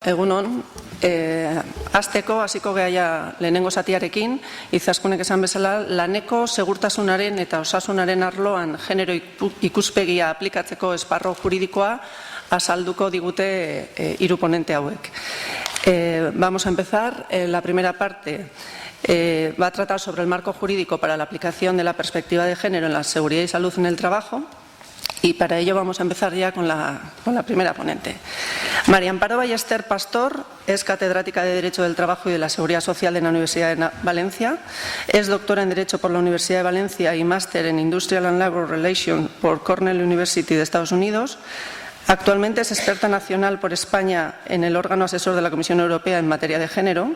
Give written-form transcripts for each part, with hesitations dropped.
Egunon, hasiko gea lehenengo zatiarekin, Izaskunek esan bezala, laneko segurtasunaren eta osasunaren arloan genero ikuspegia aplikatzeko esparro juridikoa azalduko digute hiru ponente hauek. Vamos a empezar. La primera parte va a tratar sobre el marco jurídico para la aplicación de la perspectiva de género en la seguridad y salud en el trabajo. Y para ello vamos a empezar ya con la primera ponente. María Amparo Ballester Pastor es catedrática de Derecho del Trabajo y de la Seguridad Social de la Universidad de Valencia. Es doctora en Derecho por la Universidad de Valencia y máster en Industrial and Labor Relations por Cornell University de Estados Unidos. Actualmente es experta nacional por España en el órgano asesor de la Comisión Europea en materia de género.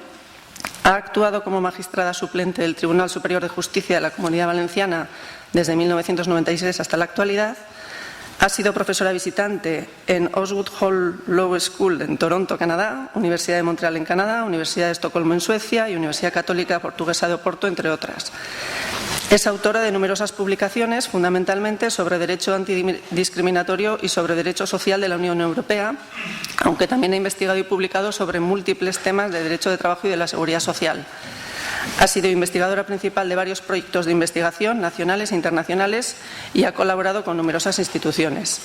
Ha actuado como magistrada suplente del Tribunal Superior de Justicia de la Comunidad Valenciana desde 1996 hasta la actualidad. Ha sido profesora visitante en Osgood Hall Law School en Toronto, Canadá, Universidad de Montreal en Canadá, Universidad de Estocolmo en Suecia y Universidad Católica Portuguesa de Oporto, entre otras. Es autora de numerosas publicaciones, fundamentalmente sobre derecho antidiscriminatorio y sobre derecho social de la Unión Europea, aunque también ha investigado y publicado sobre múltiples temas de derecho de trabajo y de la seguridad social. Ha sido investigadora principal de varios proyectos de investigación nacionales e internacionales y ha colaborado con numerosas instituciones.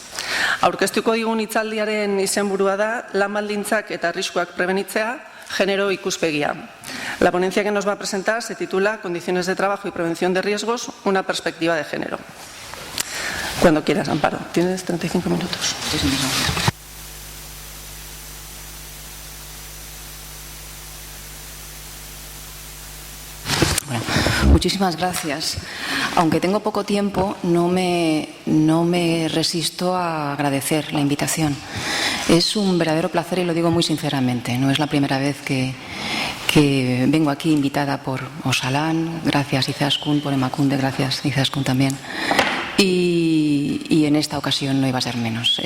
Aurkeztuko digun hitzaldiaren izenburua da lan baldintzak eta arriskuak prebenitzea, género ikuspegia. La ponencia que nos va a presentar se titula Condiciones de trabajo y prevención de riesgos, una perspectiva de género. Cuando quieras, Amparo. Tienes 35 minutos. Muchísimas gracias. Aunque tengo poco tiempo, no me resisto a agradecer la invitación. Es un verdadero placer y lo digo muy sinceramente. No es la primera vez que vengo aquí invitada por Osalan. Gracias, Izaskun, por Emakunde. Gracias, Izaskun, también. Y en esta ocasión no iba a ser menos.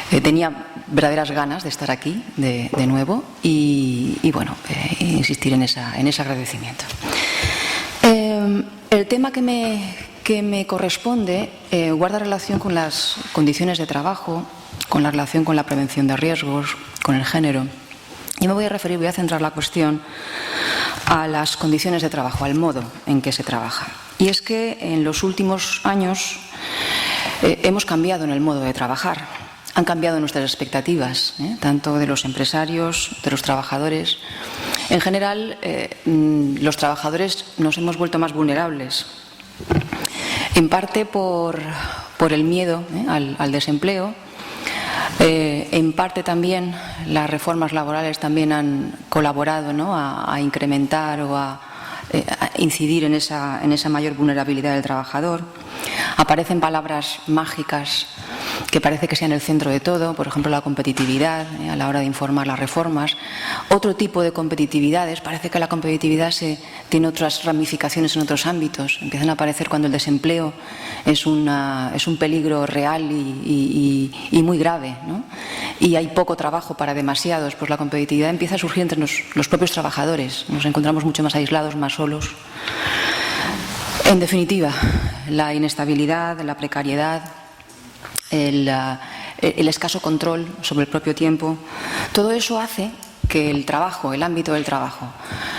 Tenía verdaderas ganas de estar aquí de nuevo y bueno, insistir en ese agradecimiento. El tema que me corresponde guarda relación con las condiciones de trabajo, con la relación con la prevención de riesgos, con el género. Y me voy a centrar la cuestión a las condiciones de trabajo, al modo en que se trabaja. Y es que en los últimos años hemos cambiado en el modo de trabajar. Han cambiado nuestras expectativas, tanto de los empresarios, de los trabajadores. En general, los trabajadores nos hemos vuelto más vulnerables, en parte por el miedo al desempleo. En parte también las reformas laborales también han colaborado, ¿no?, a incrementar o a incidir en esa mayor vulnerabilidad del trabajador. Aparecen palabras mágicas que parece que sean el centro de todo, por ejemplo la competitividad a la hora de informar las reformas. Otro tipo de competitividades, parece que la competitividad tiene otras ramificaciones en otros ámbitos. Empiezan a aparecer cuando el desempleo es un peligro real y muy grave, ¿no? Y hay poco trabajo para demasiados, pues la competitividad empieza a surgir entre los propios trabajadores. Nos encontramos mucho más aislados, más solos. En definitiva, la inestabilidad, la precariedad, el escaso control sobre el propio tiempo, todo eso hace que el trabajo, el ámbito del trabajo,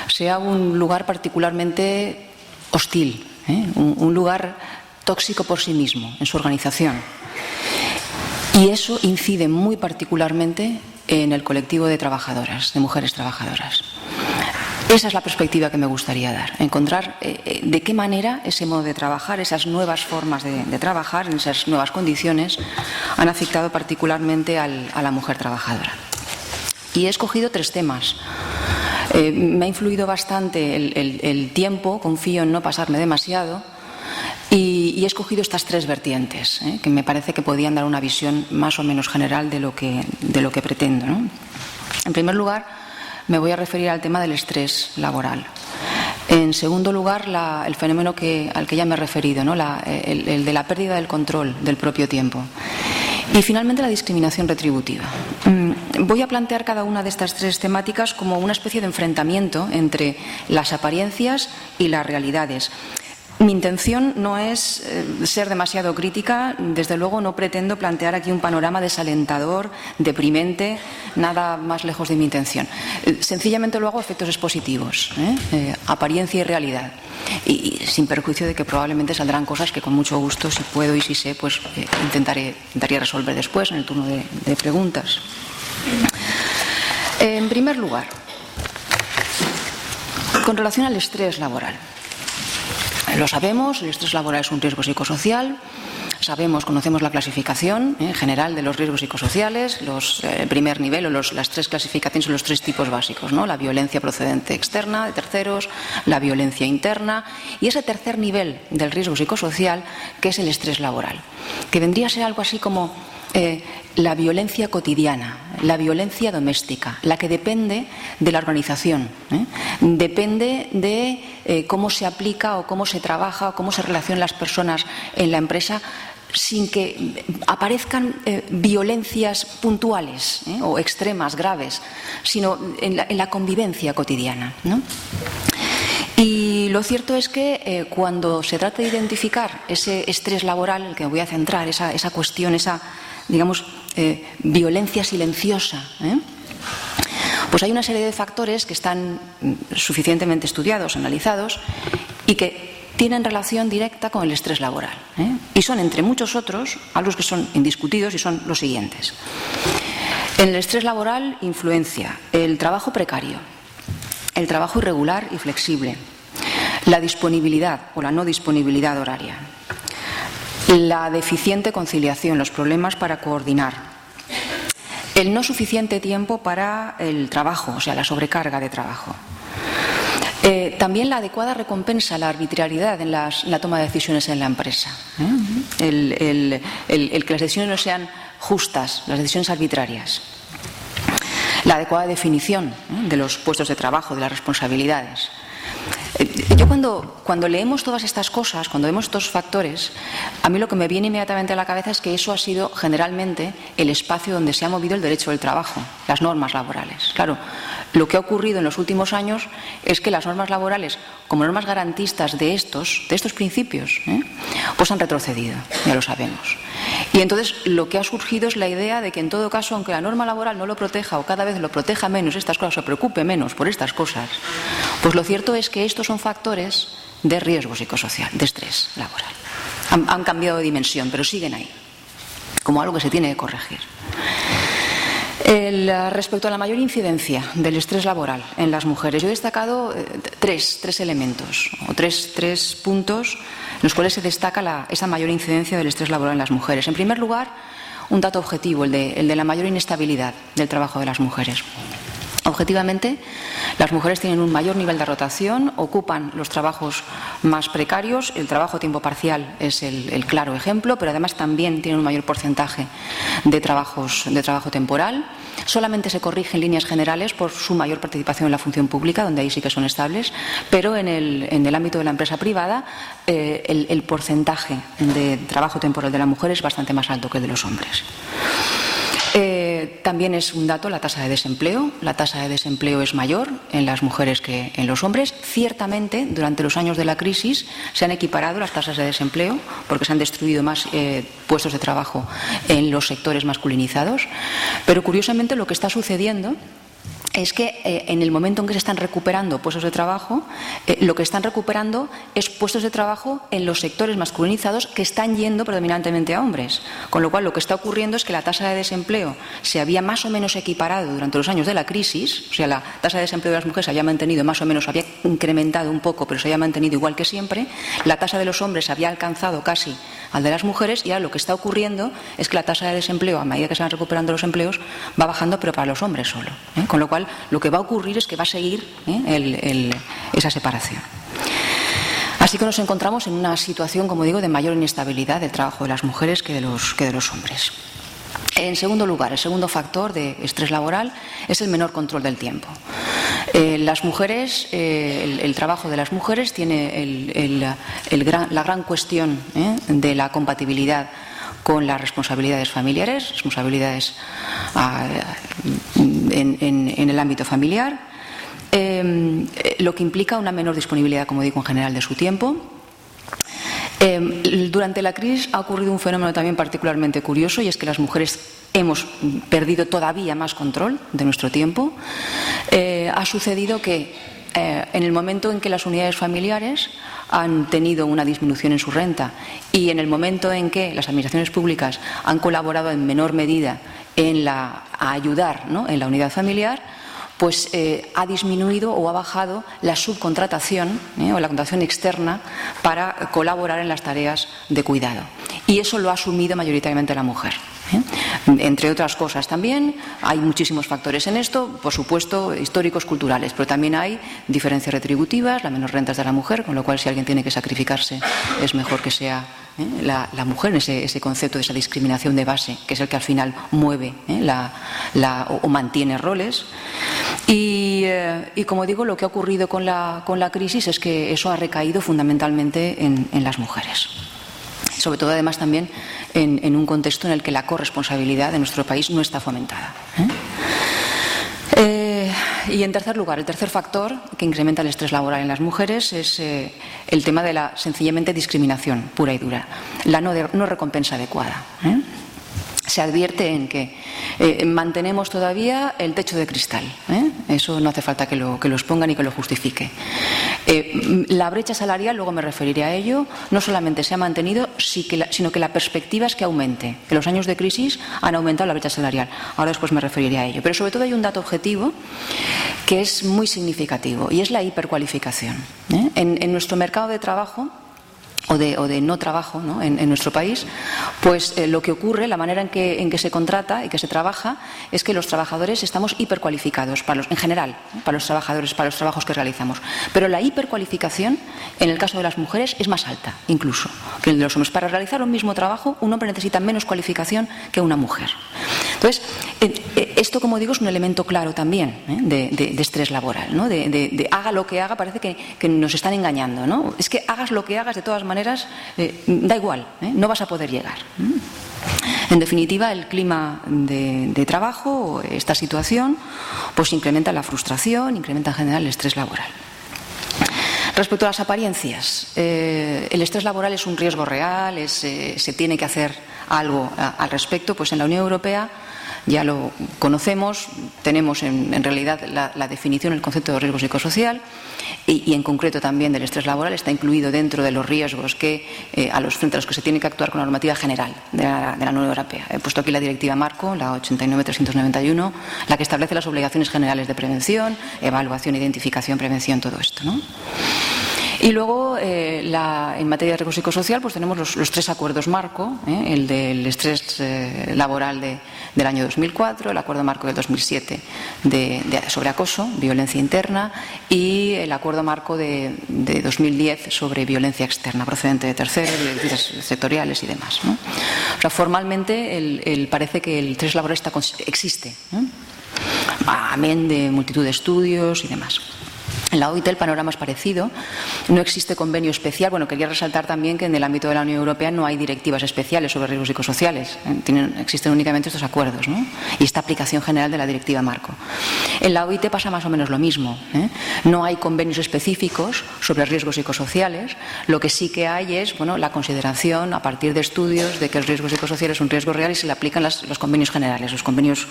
sea un lugar particularmente hostil, un lugar tóxico por sí mismo, en su organización. Y eso incide muy particularmente en el colectivo de trabajadoras, de mujeres trabajadoras. Esa es la perspectiva que me gustaría dar, encontrar de qué manera ese modo de trabajar, esas nuevas formas de trabajar, en esas nuevas condiciones, han afectado particularmente a la mujer trabajadora. Y he escogido 3 temas. Me ha influido bastante el tiempo, confío en no pasarme demasiado, y he escogido estas 3 vertientes, que me parece que podían dar una visión más o menos general de lo que pretendo, ¿no? En primer lugar, me voy a referir al tema del estrés laboral. En segundo lugar, el fenómeno al que ya me he referido, ¿no?, el de la pérdida del control del propio tiempo. Y finalmente, la discriminación retributiva. Voy a plantear cada una de estas 3 temáticas como una especie de enfrentamiento entre las apariencias y las realidades. Mi intención no es ser demasiado crítica, desde luego no pretendo plantear aquí un panorama desalentador, deprimente, nada más lejos de mi intención. Sencillamente lo hago a efectos expositivos, apariencia y realidad, y sin perjuicio de que probablemente saldrán cosas que con mucho gusto, si puedo y si sé, pues intentaría resolver después en el turno de preguntas. En primer lugar, con relación al estrés laboral. Lo sabemos, el estrés laboral es un riesgo psicosocial. Conocemos la clasificación general de los riesgos psicosociales, el primer nivel o las tres clasificaciones son los tres tipos básicos, ¿no? La violencia procedente externa de terceros, la violencia interna y ese tercer nivel del riesgo psicosocial que es el estrés laboral, que vendría a ser algo así como la violencia cotidiana, la violencia doméstica, la que depende de la organización, depende de cómo se aplica o cómo se trabaja o cómo se relacionan las personas en la empresa sin que aparezcan violencias puntuales o extremas, graves, sino en la convivencia cotidiana, ¿no? Y lo cierto es que cuando se trata de identificar ese estrés laboral, el que me voy a centrar, esa cuestión, esa, digamos, violencia silenciosa, pues hay una serie de factores que están suficientemente estudiados, analizados y que tienen relación directa con el estrés laboral. Y son, entre muchos otros, algo que son indiscutidos y son los siguientes. En el estrés laboral influencia el trabajo precario, el trabajo irregular y flexible, la disponibilidad o la no disponibilidad horaria, la deficiente conciliación, los problemas para coordinar, el no suficiente tiempo para el trabajo, o sea, la sobrecarga de trabajo. También la adecuada recompensa, la arbitrariedad en la toma de decisiones en la empresa. El que las decisiones no sean justas, las decisiones arbitrarias. La adecuada definición de los puestos de trabajo, de las responsabilidades. Yo cuando leemos todas estas cosas, cuando vemos estos factores, a mí lo que me viene inmediatamente a la cabeza es que eso ha sido generalmente el espacio donde se ha movido el derecho del trabajo, las normas laborales. Claro, lo que ha ocurrido en los últimos años es que las normas laborales, como normas garantistas de estos principios, pues han retrocedido, ya lo sabemos. Y entonces lo que ha surgido es la idea de que en todo caso, aunque la norma laboral no lo proteja o cada vez lo proteja menos estas cosas, o preocupe menos por estas cosas, pues lo cierto es que estos son factores de riesgo psicosocial, de estrés laboral. Han cambiado de dimensión, pero siguen ahí, como algo que se tiene que corregir. Respecto a la mayor incidencia del estrés laboral en las mujeres, yo he destacado tres elementos o tres puntos en los cuales se destaca esa mayor incidencia del estrés laboral en las mujeres. En primer lugar, un dato objetivo, el de la mayor inestabilidad del trabajo de las mujeres. Objetivamente, las mujeres tienen un mayor nivel de rotación, ocupan los trabajos más precarios, el trabajo a tiempo parcial es el claro ejemplo, pero además también tienen un mayor porcentaje de trabajo temporal. Solamente se corrige en líneas generales por su mayor participación en la función pública, donde ahí sí que son estables, pero en el ámbito de la empresa privada el porcentaje de trabajo temporal de la mujer es bastante más alto que el de los hombres. También es un dato la tasa de desempleo. La tasa de desempleo es mayor en las mujeres que en los hombres. Ciertamente, durante los años de la crisis se han equiparado las tasas de desempleo porque se han destruido más puestos de trabajo en los sectores masculinizados. Pero curiosamente lo que está sucediendo es que en el momento en que se están recuperando puestos de trabajo, lo que están recuperando es puestos de trabajo en los sectores masculinizados que están yendo predominantemente a hombres. Con lo cual, lo que está ocurriendo es que la tasa de desempleo se había más o menos equiparado durante los años de la crisis, o sea, la tasa de desempleo de las mujeres se había mantenido más o menos, había incrementado un poco, pero se había mantenido igual que siempre. La tasa de los hombres había alcanzado casi al de las mujeres y ahora lo que está ocurriendo es que la tasa de desempleo, a medida que se van recuperando los empleos, va bajando, pero para los hombres solo. Con lo cual, lo que va a ocurrir es que va a seguir esa separación. Así que nos encontramos en una situación, como digo, de mayor inestabilidad del trabajo de las mujeres que de los hombres. En segundo lugar, el segundo factor de estrés laboral es el menor control del tiempo. Las mujeres, el trabajo de las mujeres tiene la gran cuestión de la compatibilidad con las responsabilidades familiares, responsabilidades en el ámbito familiar, lo que implica una menor disponibilidad, como digo, en general de su tiempo, Durante la crisis ha ocurrido un fenómeno también particularmente curioso, y es que las mujeres hemos perdido todavía más control de nuestro tiempo. Ha sucedido que en el momento en que las unidades familiares han tenido una disminución en su renta y en el momento en que las administraciones públicas han colaborado en menor medida a ayudar, ¿no?, en la unidad familiar, pues ha disminuido o ha bajado la subcontratación o la contratación externa para colaborar en las tareas de cuidado. Y eso lo ha asumido mayoritariamente la mujer. Entre otras cosas también, hay muchísimos factores en esto, por supuesto históricos, culturales, pero también hay diferencias retributivas, las menores rentas de la mujer, con lo cual si alguien tiene que sacrificarse es mejor que sea la mujer, ese concepto de esa discriminación de base, que es el que al final mueve o mantiene roles. Y como digo, lo que ha ocurrido con la crisis es que eso ha recaído fundamentalmente en las mujeres. Sobre todo, además, también en un contexto en el que la corresponsabilidad de nuestro país no está fomentada. Y en tercer lugar, el tercer factor que incrementa el estrés laboral en las mujeres es el tema de la sencillamente discriminación pura y dura, la no recompensa adecuada. Se advierte en que mantenemos todavía el techo de cristal. Eso no hace falta que lo exponga ni que lo justifique. La brecha salarial, luego me referiré a ello, no solamente se ha mantenido, sino que la perspectiva es que aumente. En los años de crisis han aumentado la brecha salarial. Ahora después me referiré a ello. Pero sobre todo hay un dato objetivo que es muy significativo, y es la hipercualificación. En nuestro mercado de trabajo, o de no trabajo, ¿no?, en nuestro país, pues lo que ocurre, la manera en que se contrata y que se trabaja, es que los trabajadores estamos hipercualificados, en general, para los trabajadores, para los trabajos que realizamos. Pero la hipercualificación, en el caso de las mujeres, es más alta, incluso, que en los hombres. Para realizar un mismo trabajo, un hombre necesita menos cualificación que una mujer. Entonces, esto, como digo, es un elemento claro también de estrés laboral, ¿no? De haga lo que haga, parece que nos están engañando, ¿no? Es que hagas lo que hagas, de todas maneras, da igual, no vas a poder llegar. En definitiva, el clima de trabajo, esta situación, pues incrementa la frustración, incrementa en general el estrés laboral. Respecto a las apariencias, el estrés laboral es un riesgo real, se tiene que hacer algo al respecto. Pues en la Unión Europea ya lo conocemos, tenemos en realidad la definición, el concepto de riesgo psicosocial, y en concreto también del estrés laboral está incluido dentro de los riesgos frente a los que se tiene que actuar con la normativa general de la Unión Europea. He puesto aquí la directiva marco, la 89/391, la que establece las obligaciones generales de prevención, evaluación, identificación, prevención, todo esto, ¿no? Y luego, en materia de riesgo psicosocial, pues tenemos los tres acuerdos marco, el del estrés laboral del año 2004, el acuerdo marco del 2007 sobre acoso, violencia interna, y el acuerdo marco de 2010 sobre violencia externa, procedente de terceros, directrices sectoriales y demás, ¿no? O sea, formalmente parece que el estrés laboral existe, amén de multitud de estudios y demás. En la OIT el panorama es parecido, no existe convenio especial. Bueno, quería resaltar también que en el ámbito de la Unión Europea no hay directivas especiales sobre riesgos psicosociales, existen únicamente estos acuerdos, ¿no?, y esta aplicación general de la directiva marco. En la OIT pasa más o menos lo mismo, no hay convenios específicos sobre riesgos psicosociales. Lo que sí que hay es, bueno, la consideración a partir de estudios de que el riesgo psicosocial es un riesgo real y se le aplican los convenios generales, los convenios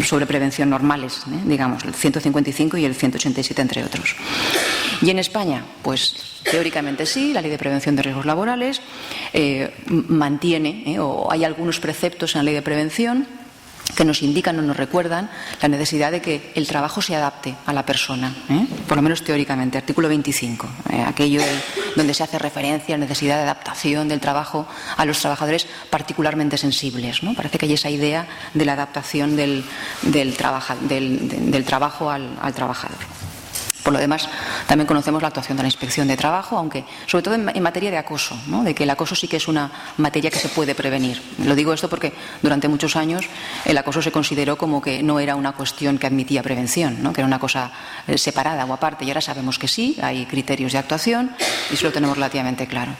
sobre prevención normales, digamos, el 155 y el 187 entre otros. Y en España, pues teóricamente sí, la Ley de Prevención de Riesgos Laborales mantiene, o hay algunos preceptos en la Ley de Prevención que nos indican o nos recuerdan la necesidad de que el trabajo se adapte a la persona, por lo menos teóricamente. Artículo 25, aquello donde se hace referencia a la necesidad de adaptación del trabajo a los trabajadores particularmente sensibles, ¿no? Parece que hay esa idea de la adaptación del trabajo al trabajador. Por lo demás, también conocemos la actuación de la Inspección de Trabajo, aunque sobre todo en materia de acoso, ¿no?, de que el acoso sí que es una materia que se puede prevenir. Lo digo esto porque durante muchos años el acoso se consideró como que no era una cuestión que admitía prevención, ¿no?, que era una cosa separada o aparte, y ahora sabemos que sí, hay criterios de actuación y eso lo tenemos relativamente claro.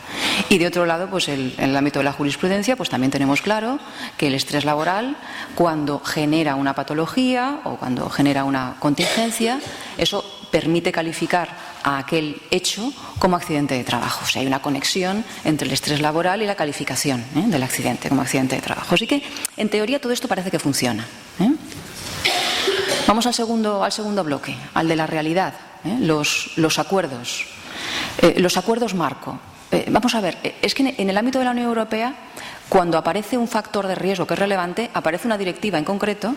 Y de otro lado, pues en el ámbito de la jurisprudencia, pues también tenemos claro que el estrés laboral, cuando genera una patología o cuando genera una contingencia, eso permite calificar a aquel hecho como accidente de trabajo. O sea, hay una conexión entre el estrés laboral y la calificación del accidente como accidente de trabajo. Así que, en teoría, todo esto parece que funciona. Vamos al segundo bloque, al de la realidad, los acuerdos. Los acuerdos marco. Vamos a ver, es que en el ámbito de la Unión Europea, cuando aparece un factor de riesgo que es relevante, aparece una directiva en concreto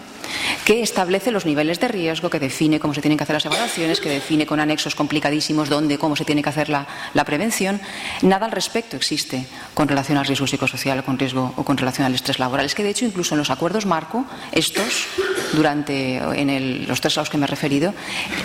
que establece los niveles de riesgo, que define cómo se tienen que hacer las evaluaciones, que define con anexos complicadísimos dónde, cómo se tiene que hacer la prevención. Nada al respecto existe con relación al riesgo psicosocial o con relación al estrés laboral. Es que, de hecho, incluso en los acuerdos marco, estos, los 3 a los que me he referido,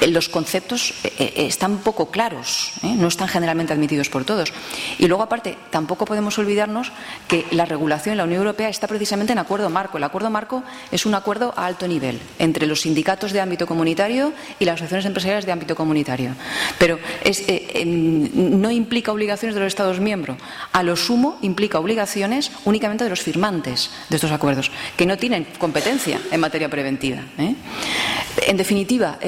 los conceptos están poco claros, no están generalmente admitidos por todos. Y luego, aparte, tampoco podemos olvidarnos que la regulación en la Unión Europea está precisamente en acuerdo marco. El acuerdo marco es un acuerdo a alto nivel entre los sindicatos de ámbito comunitario y las asociaciones empresariales de ámbito comunitario. Pero no implica obligaciones de los Estados miembros. A lo sumo implica obligaciones únicamente de los firmantes de estos acuerdos, que no tienen competencia en materia preventiva. En definitiva,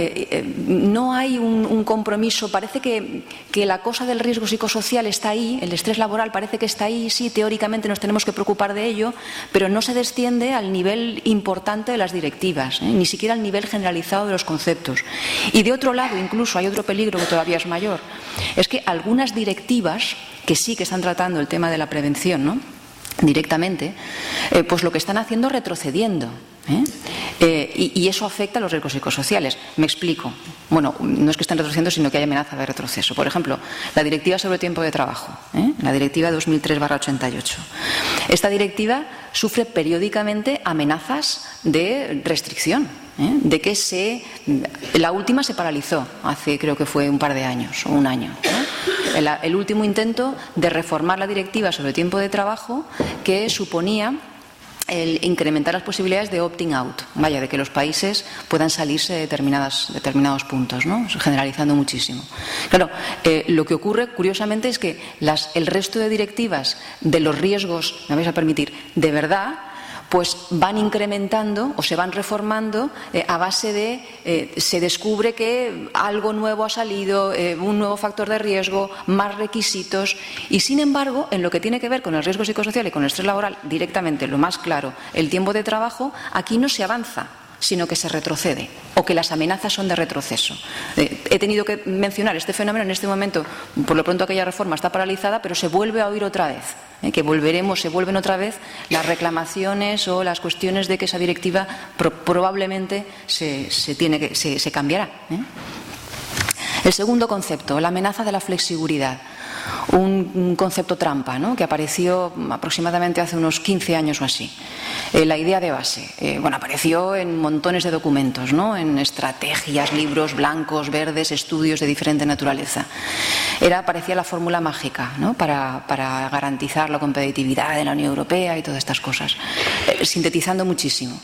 no hay un compromiso. Parece que la cosa del riesgo psicosocial está ahí, el estrés laboral parece que está ahí, sí, teóricamente nos tenemos que preocupar de ello, pero no se desciende al nivel importante de las directivas, ni siquiera al nivel generalizado de los conceptos. Y de otro lado, incluso hay otro peligro que todavía es mayor, es que algunas directivas que sí que están tratando el tema de la prevención, ¿no?, directamente, pues lo que están haciendo es retrocediendo. Y eso afecta a los riesgos psicosociales. Me explico. Bueno, no es que estén retrocediendo, sino que hay amenaza de retroceso. Por ejemplo, la Directiva sobre el tiempo de trabajo, la Directiva 2003/88. Esta directiva sufre periódicamente amenazas de restricción, de que la última se paralizó hace, creo que fue un par de años o un año. El último intento de reformar la Directiva sobre el tiempo de trabajo, que suponía el incrementar las posibilidades de opting out, de que los países puedan salirse de determinados puntos, ¿no?, generalizando muchísimo. Claro, lo que ocurre, curiosamente, es que el resto de directivas de los riesgos, me vais a permitir, de verdad, pues van incrementando o se van reformando a base de se descubre que algo nuevo ha salido, un nuevo factor de riesgo, más requisitos, y sin embargo, en lo que tiene que ver con el riesgo psicosocial y con el estrés laboral, directamente, lo más claro, el tiempo de trabajo, aquí no se avanza, sino que se retrocede, o que las amenazas son de retroceso. He tenido que mencionar este fenómeno en este momento. Por lo pronto, aquella reforma está paralizada, pero se vuelve a oír otra vez, que se vuelven otra vez las reclamaciones o las cuestiones de que esa directiva probablemente se cambiará. El segundo concepto, la amenaza de la flexibilidad. Un concepto trampa, ¿no?, que apareció aproximadamente hace unos 15 años o así. La idea de base, apareció en montones de documentos, ¿no?, en estrategias, libros blancos, verdes, estudios de diferente naturaleza. Parecía la fórmula mágica, ¿no?, para garantizar la competitividad de la Unión Europea y todas estas cosas. Sintetizando muchísimo,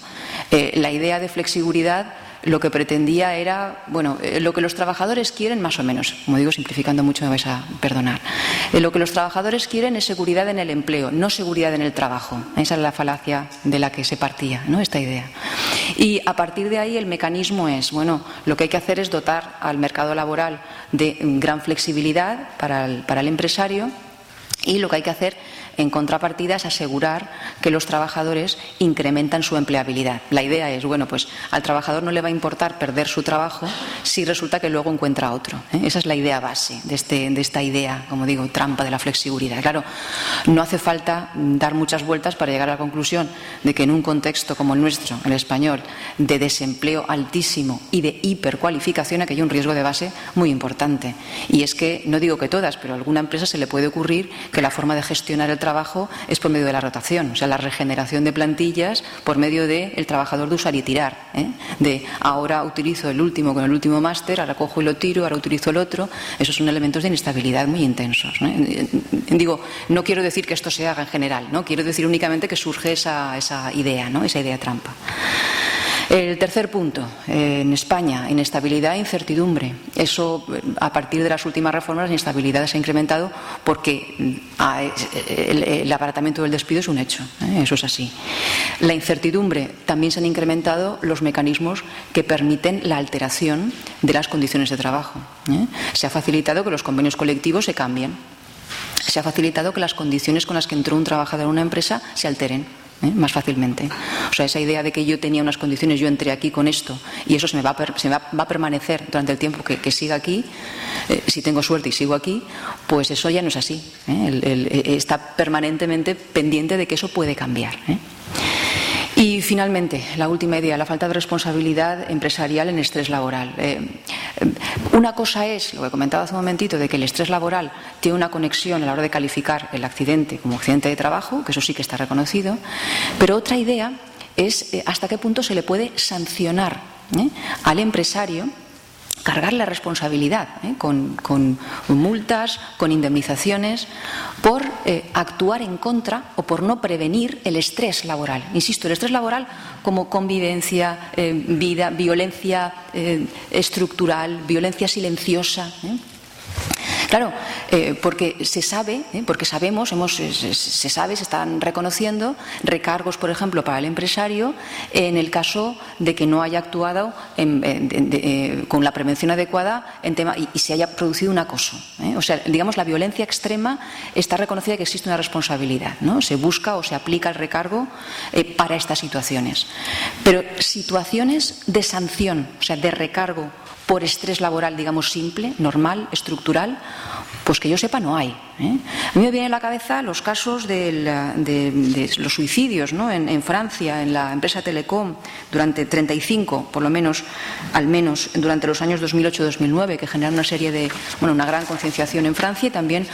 la idea de flexibilidad lo que pretendía era, lo que los trabajadores quieren, más o menos, como digo, simplificando mucho, me vais a perdonar. Lo que los trabajadores quieren es seguridad en el empleo, no seguridad en el trabajo. Esa es la falacia de la que se partía, ¿no?, esta idea. Y a partir de ahí el mecanismo es, lo que hay que hacer es dotar al mercado laboral de gran flexibilidad para el empresario, y lo que hay que hacer en contrapartida es asegurar que los trabajadores incrementan su empleabilidad. La idea es, pues al trabajador no le va a importar perder su trabajo si resulta que luego encuentra otro. Esa es la idea base de esta idea, como digo, trampa de la flexibilidad. Claro, no hace falta dar muchas vueltas para llegar a la conclusión de que en un contexto como el nuestro, el español, de desempleo altísimo y de hipercualificación, aquí hay un riesgo de base muy importante. Y es que, no digo que todas, pero a alguna empresa se le puede ocurrir que la forma de gestionar el trabajo es por medio de la rotación, o sea, la regeneración de plantillas por medio del trabajador de usar y tirar, de ahora utilizo el último con el último máster, ahora cojo y lo tiro, ahora utilizo el otro. Esos son elementos de inestabilidad muy intensos, ¿no? Digo, no quiero decir que esto se haga en general, ¿no? Quiero decir únicamente que surge esa idea, ¿no?, esa idea trampa. El tercer punto, en España, inestabilidad e incertidumbre. Eso, a partir de las últimas reformas, la inestabilidad se ha incrementado porque el abaratamiento del despido es un hecho, eso es así. La incertidumbre, también se han incrementado los mecanismos que permiten la alteración de las condiciones de trabajo. Se ha facilitado que los convenios colectivos se cambien. Se ha facilitado que las condiciones con las que entró un trabajador en una empresa se alteren más fácilmente. O sea, esa idea de que yo tenía unas condiciones, yo entré aquí con esto y eso va a permanecer durante el tiempo que siga aquí, si tengo suerte y sigo aquí, pues eso ya no es así. Está permanentemente pendiente de que eso puede cambiar. Y finalmente, la última idea, la falta de responsabilidad empresarial en estrés laboral. Una cosa es, lo que comentaba hace un momentito, de que el estrés laboral tiene una conexión a la hora de calificar el accidente como accidente de trabajo, que eso sí que está reconocido, pero otra idea es hasta qué punto se le puede sancionar al empresario, cargar la responsabilidad con multas, con indemnizaciones, por actuar en contra o por no prevenir el estrés laboral. Insisto, el estrés laboral como convivencia, vida, violencia estructural, violencia silenciosa. Claro, porque se sabe, porque sabemos, se sabe, se están reconociendo recargos, por ejemplo, para el empresario en el caso de que no haya actuado con la prevención adecuada en tema y se haya producido un acoso. O sea, digamos, la violencia extrema está reconocida que existe una responsabilidad, ¿no? Se busca o se aplica el recargo para estas situaciones. Pero situaciones de sanción, o sea, de recargo por estrés laboral, digamos, simple, normal, estructural, pues que yo sepa no hay. A mí me vienen a la cabeza los casos de los suicidios, ¿no? En Francia, en la empresa Telecom, durante 35, por lo menos, al menos durante los años 2008-2009, que generaron una serie de, una gran concienciación en Francia y también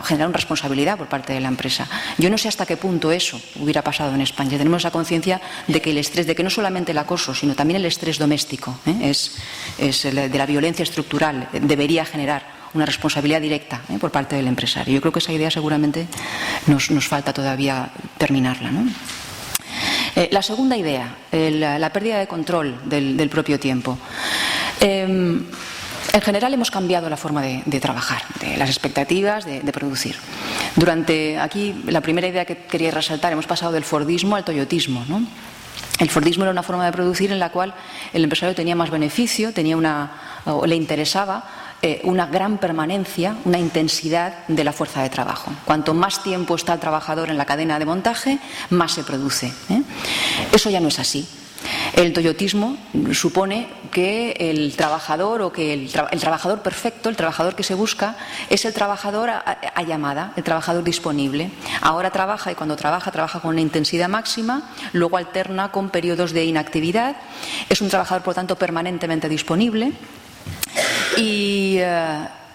generaron responsabilidad por parte de la empresa. Yo no sé hasta qué punto eso hubiera pasado en España. Tenemos esa conciencia de que el estrés, de que no solamente el acoso, sino también el estrés doméstico, de la violencia estructural, debería generar una responsabilidad directa por parte del empresario. Yo creo que esa idea seguramente nos falta todavía terminarla, ¿no? La segunda idea, la pérdida de control del propio tiempo. En general hemos cambiado la forma de trabajar, de las expectativas, de producir. Aquí la primera idea que quería resaltar, hemos pasado del fordismo al toyotismo, ¿no? El fordismo era una forma de producir en la cual el empresario tenía más beneficio, le interesaba una gran permanencia, una intensidad de la fuerza de trabajo. Cuanto más tiempo está el trabajador en la cadena de montaje, más se produce. Eso ya no es así. El toyotismo supone que el trabajador o que el trabajador perfecto, el trabajador que se busca, es el trabajador a llamada, el trabajador disponible. Ahora trabaja y cuando trabaja con una intensidad máxima, luego alterna con periodos de inactividad. Es un trabajador, por lo tanto, permanentemente disponible. Y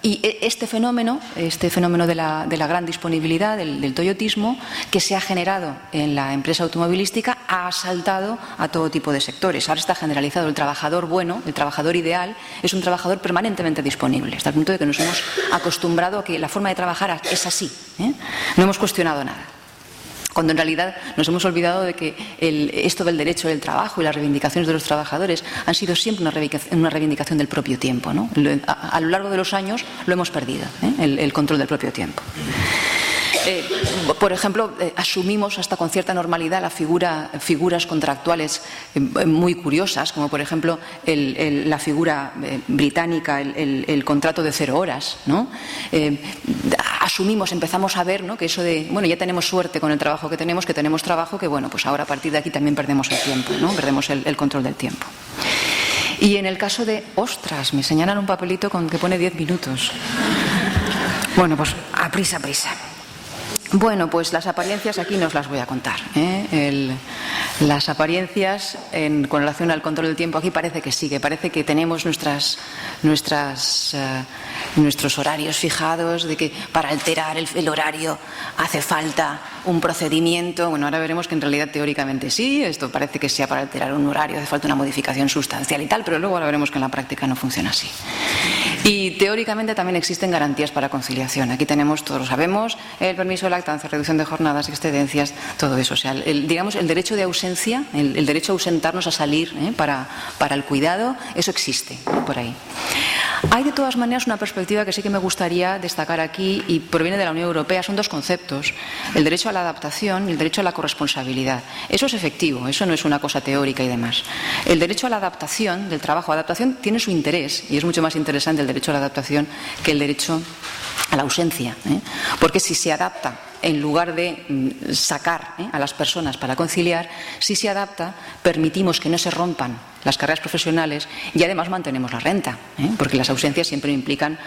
este fenómeno de la gran disponibilidad, del toyotismo, que se ha generado en la empresa automovilística, ha asaltado a todo tipo de sectores. Ahora está generalizado. El trabajador bueno, el trabajador ideal, es un trabajador permanentemente disponible, hasta el punto de que nos hemos acostumbrado a que la forma de trabajar es así. No hemos cuestionado nada. Cuando en realidad nos hemos olvidado de que esto del derecho del trabajo y las reivindicaciones de los trabajadores han sido siempre una reivindicación del propio tiempo, ¿no? A lo largo de los años lo hemos perdido, el control del propio tiempo. Por ejemplo, asumimos hasta con cierta normalidad figuras contractuales muy curiosas, como por ejemplo la figura británica, el contrato de 0 horas, ¿no? Empezamos a ver, ¿no?, que eso de, ya tenemos suerte con el trabajo que tenemos trabajo, que pues ahora a partir de aquí también perdemos el tiempo, ¿no? Perdemos el control del tiempo. Y en el caso de, ostras, me señalan un papelito que pone 10 minutos. Pues a prisa. Pues las apariencias aquí no os las voy a contar. Las apariencias con relación al control del tiempo aquí parece que sí, que parece que tenemos nuestros horarios fijados, de que para alterar el horario hace falta un procedimiento. Ahora veremos que en realidad teóricamente sí, esto parece que sea para alterar un horario, hace falta una modificación sustancial y tal, pero luego ahora veremos que en la práctica no funciona así. Y teóricamente también existen garantías para conciliación. Aquí tenemos, todos lo sabemos, el permiso de lactancia, reducción de jornadas, excedencias, todo eso. O sea, el derecho de ausencia ausencia, el derecho a ausentarnos, a salir para el cuidado, eso existe por ahí. Hay de todas maneras una perspectiva que sí que me gustaría destacar aquí y proviene de la Unión Europea. Son dos conceptos, el derecho a la adaptación y el derecho a la corresponsabilidad. Eso es efectivo, eso no es una cosa teórica y demás. El derecho a la adaptación del trabajo, adaptación tiene su interés y es mucho más interesante el derecho a la adaptación que el derecho a la ausencia, porque si se adapta en lugar de sacar a las personas para conciliar, si se adapta, permitimos que no se rompan las carreras profesionales y además mantenemos la renta, porque las ausencias siempre implican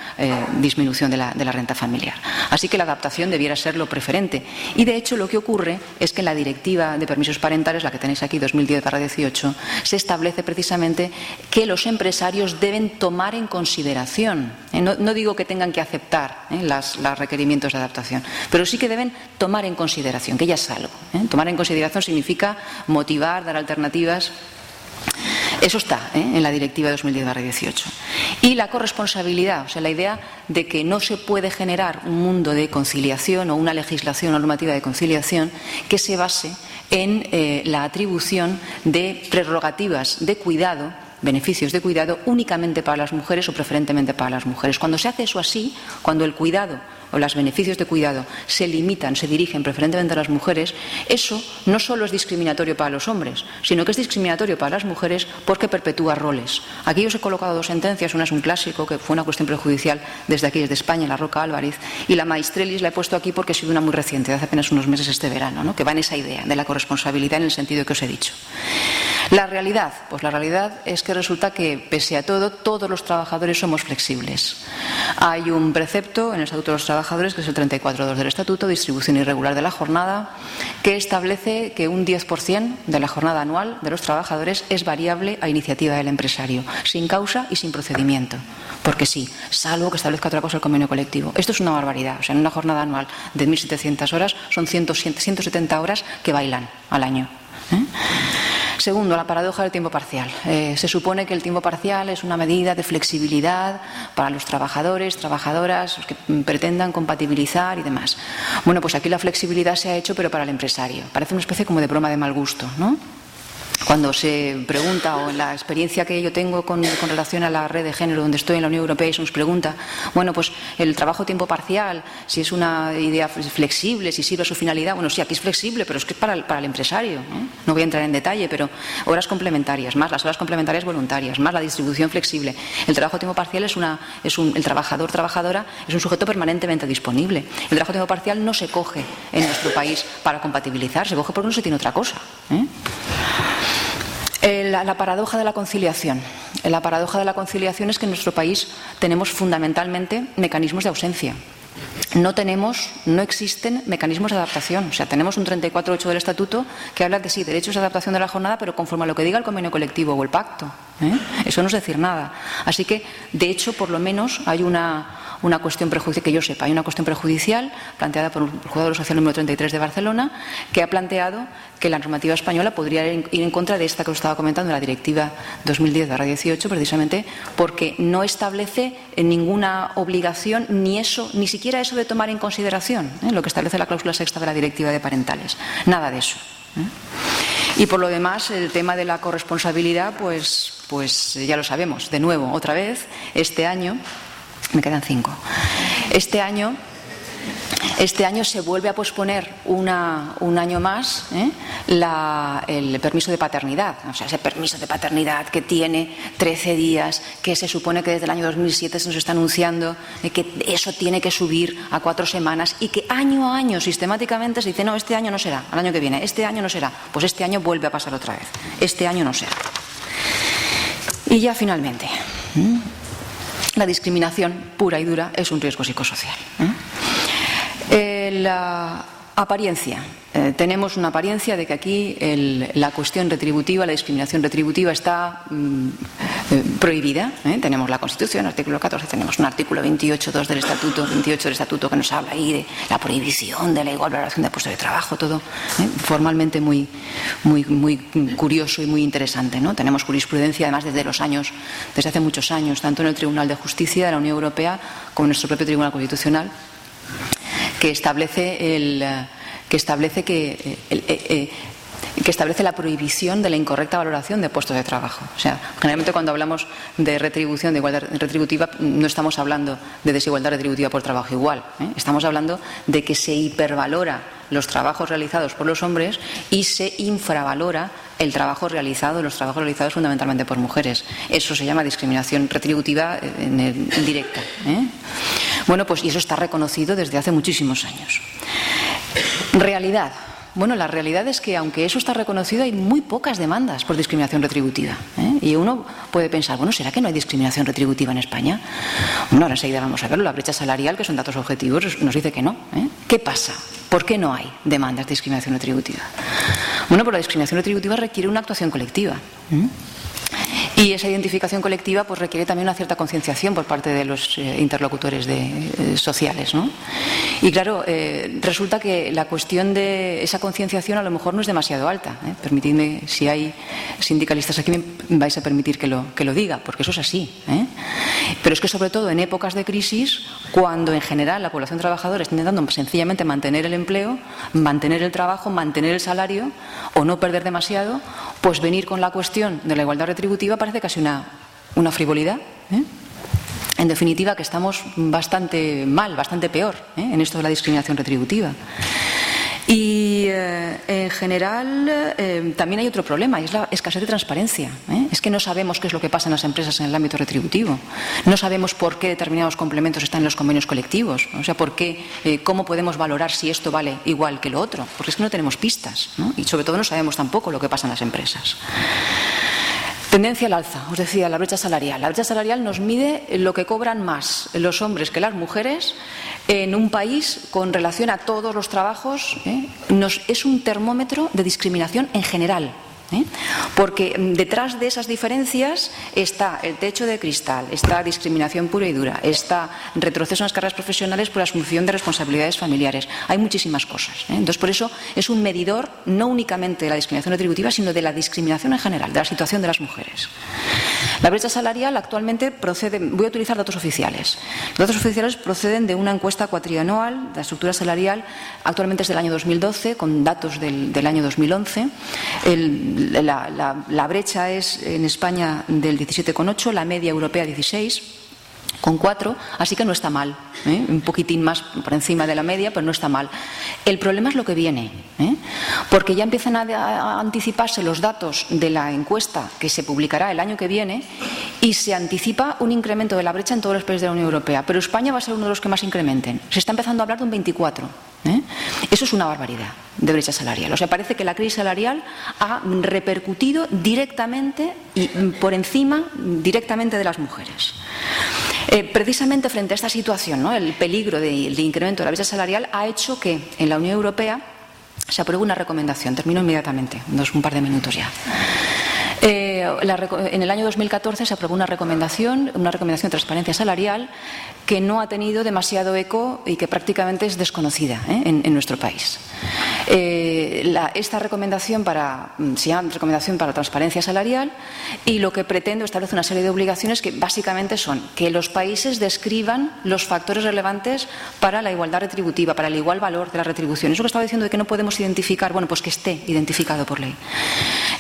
disminución de la renta familiar. Así que la adaptación debiera ser lo preferente. Y de hecho lo que ocurre es que en la Directiva de Permisos Parentales, la que tenéis aquí, 2010/18, se establece precisamente que los empresarios deben tomar en consideración, no digo que tengan que aceptar los requerimientos de adaptación, pero sí que deben tomar en consideración, que ya es algo. Tomar en consideración significa motivar, dar alternativas. Eso está en la Directiva 2010/18. Y la corresponsabilidad, o sea, la idea de que no se puede generar un mundo de conciliación o una legislación normativa de conciliación que se base en la atribución de prerrogativas de cuidado, beneficios de cuidado únicamente para las mujeres o preferentemente para las mujeres. Cuando se hace eso así, cuando el cuidado o los beneficios de cuidado se limitan, se dirigen preferentemente a las mujeres, eso no solo es discriminatorio para los hombres, sino que es discriminatorio para las mujeres porque perpetúa roles. Aquí os he colocado dos sentencias, una es un clásico, que fue una cuestión prejudicial desde aquí, desde España, la Roca Álvarez, y la Maestrelis la he puesto aquí porque ha sido una muy reciente, de hace apenas unos meses este verano, ¿no? Que va en esa idea de la corresponsabilidad en el sentido que os he dicho. La realidad, pues la realidad es que resulta que, pese a todo, todos los trabajadores somos flexibles. Hay un precepto en el Estatuto de los Trabajadores, que es el 34.2 del Estatuto, distribución irregular de la jornada, que establece que un 10% de la jornada anual de los trabajadores es variable a iniciativa del empresario, sin causa y sin procedimiento. Porque sí, salvo que establezca otra cosa el convenio colectivo. Esto es una barbaridad. O sea, en una jornada anual de 1.700 horas son 170 horas que bailan al año. Segundo, la paradoja del tiempo parcial. Se supone que el tiempo parcial es una medida de flexibilidad para los trabajadores, trabajadoras, los que pretendan compatibilizar y demás. Bueno, pues aquí la flexibilidad se ha hecho, pero para el empresario. Parece una especie como de broma de mal gusto, ¿no? Cuando se pregunta, o en la experiencia que yo tengo con relación a la red de género donde estoy en la Unión Europea, y se nos pregunta, bueno, pues el trabajo a tiempo parcial, si es una idea flexible, si sirve a su finalidad, bueno, sí, aquí es flexible, pero es que es para el empresario, no voy a entrar en detalle, pero horas complementarias, más las horas complementarias voluntarias, más la distribución flexible. El trabajo a tiempo parcial el trabajador, trabajadora, es un sujeto permanentemente disponible. El trabajo a tiempo parcial no se coge en nuestro país para compatibilizar, se coge porque no se tiene otra cosa. La paradoja de la conciliación. La paradoja de la conciliación es que en nuestro país tenemos fundamentalmente mecanismos de ausencia. No existen mecanismos de adaptación. O sea, tenemos un 34.8 del Estatuto que habla de sí, derechos de adaptación de la jornada, pero conforme a lo que diga el convenio colectivo o el pacto. Eso no es decir nada. Así que, de hecho, por lo menos hay una cuestión prejudicial, que yo sepa, hay una cuestión prejudicial planteada por el Juzgado Social número 33 de Barcelona, que ha planteado que la normativa española podría ir en contra de esta que os estaba comentando, la Directiva 2010/18, precisamente porque no establece ninguna obligación, ni siquiera eso de tomar en consideración lo que establece la cláusula sexta de la Directiva de Parentales. Nada de eso. Y por lo demás, el tema de la corresponsabilidad, pues ya lo sabemos. De nuevo, otra vez, este año, me quedan 5. Este año se vuelve a posponer un año más el permiso de paternidad. O sea, ese permiso de paternidad que tiene 13 días, que se supone que desde el año 2007 se nos está anunciando que eso tiene que subir a 4 semanas y que año a año sistemáticamente se dice, no, este año no será, al año que viene, este año no será. Pues este año vuelve a pasar otra vez. Este año no será. Y ya finalmente, la discriminación pura y dura es un riesgo psicosocial. La apariencia. Tenemos una apariencia de que aquí la cuestión retributiva, la discriminación retributiva está prohibida. Tenemos la Constitución, artículo 14, tenemos un artículo 28.2 del Estatuto que nos habla ahí de la prohibición de la igual valoración de puestos de trabajo, todo formalmente muy curioso y muy interesante, ¿no? Tenemos jurisprudencia además desde hace muchos años, tanto en el Tribunal de Justicia de la Unión Europea como en nuestro propio Tribunal Constitucional, que establece que que establece la prohibición de la incorrecta valoración de puestos de trabajo. O sea, generalmente cuando hablamos de retribución, de igualdad retributiva, no estamos hablando de desigualdad retributiva por trabajo igual. Estamos hablando de que se hipervalora los trabajos realizados por los hombres y se infravalora el trabajo realizado, los trabajos realizados fundamentalmente por mujeres. Eso se llama discriminación retributiva indirecta. Bueno, pues y eso está reconocido desde hace muchísimos años. Realidad. Bueno, la realidad es que aunque eso está reconocido, hay muy pocas demandas por discriminación retributiva. Y uno puede pensar, bueno, ¿será que no hay discriminación retributiva en España? Bueno, ahora enseguida vamos a verlo. La brecha salarial, que son datos objetivos, nos dice que no. ¿Qué pasa? ¿Por qué no hay demandas de discriminación retributiva? Bueno, pues la discriminación retributiva requiere una actuación colectiva. Y esa identificación colectiva pues requiere también una cierta concienciación por parte de los interlocutores sociales, ¿no? Y claro, resulta que la cuestión de esa concienciación a lo mejor no es demasiado alta. Permitidme, si hay sindicalistas aquí, me vais a permitir que lo diga, porque eso es así. Pero es que sobre todo en épocas de crisis, cuando en general la población trabajadora está intentando sencillamente mantener el empleo, mantener el trabajo, mantener el salario o no perder demasiado, pues venir con la cuestión de la igualdad retributiva parece casi una frivolidad. En definitiva, que estamos bastante mal, bastante peor en esto de la discriminación retributiva. Y en general también hay otro problema, y es la escasez de transparencia. Es que no sabemos qué es lo que pasa en las empresas en el ámbito retributivo. No sabemos por qué determinados complementos están en los convenios colectivos. O sea, cómo podemos valorar si esto vale igual que lo otro. Porque es que no tenemos pistas, ¿no? Y sobre todo no sabemos tampoco lo que pasa en las empresas. Tendencia al alza, os decía, la brecha salarial. La brecha salarial nos mide lo que cobran más los hombres que las mujeres en un país con relación a todos los trabajos. Es un termómetro de discriminación en general. Porque detrás de esas diferencias está el techo de cristal, está discriminación pura y dura, está retroceso en las carreras profesionales por la asunción de responsabilidades familiares. Hay muchísimas cosas. Entonces, por eso es un medidor no únicamente de la discriminación retributiva, sino de la discriminación en general, de la situación de las mujeres. La brecha salarial actualmente procede, voy a utilizar datos oficiales. Los datos oficiales proceden de una encuesta cuatrianual de la estructura salarial, actualmente es del año 2012, con datos del año 2011. La brecha es en España del 17,8, la media europea 16,4, así que no está mal, un poquitín más por encima de la media, pero no está mal. El problema es lo que viene, porque ya empiezan a anticiparse los datos de la encuesta que se publicará el año que viene y se anticipa un incremento de la brecha en todos los países de la Unión Europea, pero España va a ser uno de los que más incrementen. Se está empezando a hablar de un 24. Eso es una barbaridad de brecha salarial. O sea, parece que la crisis salarial ha repercutido directamente y por encima directamente de las mujeres. Precisamente frente a esta situación, ¿no? El peligro de incremento de la brecha salarial ha hecho que en la Unión Europea se apruebe una recomendación. Termino inmediatamente, un par de minutos ya. En el año 2014 se aprobó una recomendación de transparencia salarial que no ha tenido demasiado eco y que prácticamente es desconocida en nuestro país. Esta recomendación se llama Recomendación para la Transparencia Salarial y lo que pretende establece una serie de obligaciones que básicamente son que los países describan los factores relevantes para la igualdad retributiva, para el igual valor de la retribución. Eso que estaba diciendo de que no podemos identificar, bueno, pues que esté identificado por ley.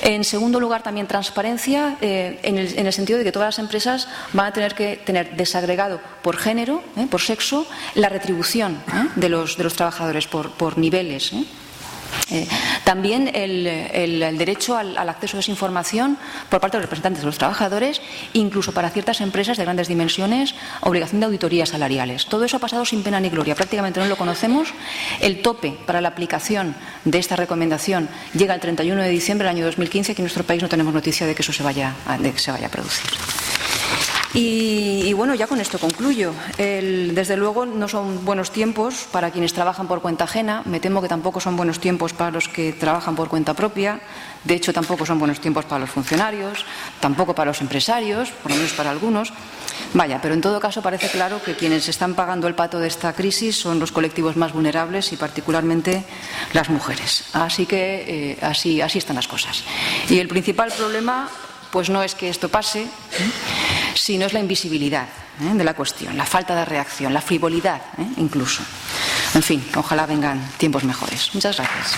En segundo lugar, también transparencia en el sentido de que todas las empresas van a tener que tener desagregado por género, por sexo, la retribución de los trabajadores por niveles. También el derecho al acceso a esa información por parte de los representantes de los trabajadores, incluso para ciertas empresas de grandes dimensiones, obligación de auditorías salariales. Todo eso ha pasado sin pena ni gloria, prácticamente no lo conocemos. El tope para la aplicación de esta recomendación llega el 31 de diciembre del año 2015, aquí en nuestro país no tenemos noticia de que eso se vaya a producir. Y bueno, ya con esto concluyo. Desde luego no son buenos tiempos para quienes trabajan por cuenta ajena. Me temo que tampoco son buenos tiempos para los que trabajan por cuenta propia. De hecho, tampoco son buenos tiempos para los funcionarios, tampoco para los empresarios, por lo menos para algunos. Vaya, pero en todo caso parece claro que quienes están pagando el pato de esta crisis son los colectivos más vulnerables y particularmente las mujeres. Así que así están las cosas. Y el principal problema pues no es que esto pase, sino es la invisibilidad de la cuestión, la falta de reacción, la frivolidad incluso. En fin, ojalá vengan tiempos mejores. Muchas gracias.